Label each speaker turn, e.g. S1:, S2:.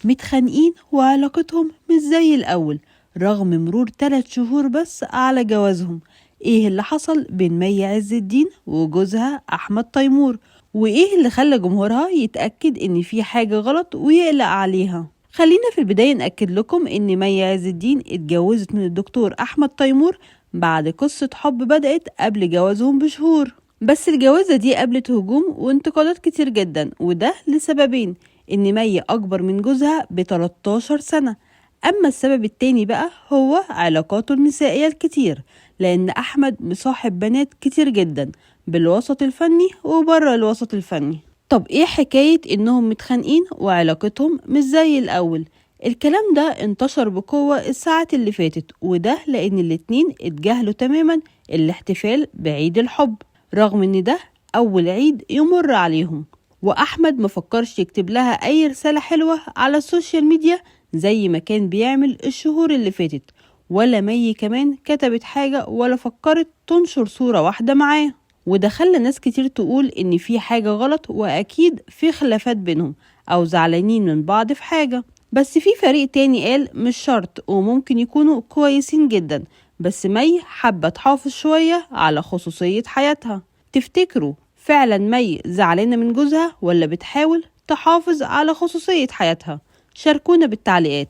S1: متخانقين وعلاقتهم مش زي الأول رغم مرور 3 شهور بس على جوازهم. ايه اللي حصل بين مي عز الدين وجوزها أحمد تيمور؟ وايه اللي خلى جمهورها يتأكد ان في حاجة غلط ويقلق عليها؟ خلينا في البداية نأكد لكم ان مي عز الدين اتجوزت من الدكتور أحمد تيمور بعد قصة حب بدأت قبل جوازهم بشهور. بس الجوازة دي قابلت هجوم وانتقادات كتير جدا، وده لسببين: ان مي اكبر من جوزها ب 13 سنة، اما السبب التاني بقى هو علاقاته النسائية الكتير، لان احمد مصاحب بنات كتير جدا بالوسط الفني وبره الوسط الفني. طب ايه حكاية انهم متخانقين وعلاقتهم مش زي الاول؟ الكلام ده انتشر بقوة الساعات اللي فاتت، وده لان الاتنين اتجاهلوا تماما الاحتفال بعيد الحب، رغم ان ده اول عيد يمر عليهم. واحمد مفكرش يكتب لها اي رسالة حلوة على السوشيال ميديا زي ما كان بيعمل الشهور اللي فاتت، ولا مي كمان كتبت حاجة ولا فكرت تنشر صورة واحدة معاه. وده خلى ناس كتير تقول ان في حاجة غلط، واكيد في خلافات بينهم او زعلانين من بعض في حاجة. بس في فريق تاني قال مش شرط وممكن يكونوا كويسين جدا، بس مي حابة تحافظ شوية على خصوصية حياتها. تفتكروا فعلا مي زعلانة من جوزها ولا بتحاول تحافظ على خصوصية حياتها؟ شاركونا بالتعليقات.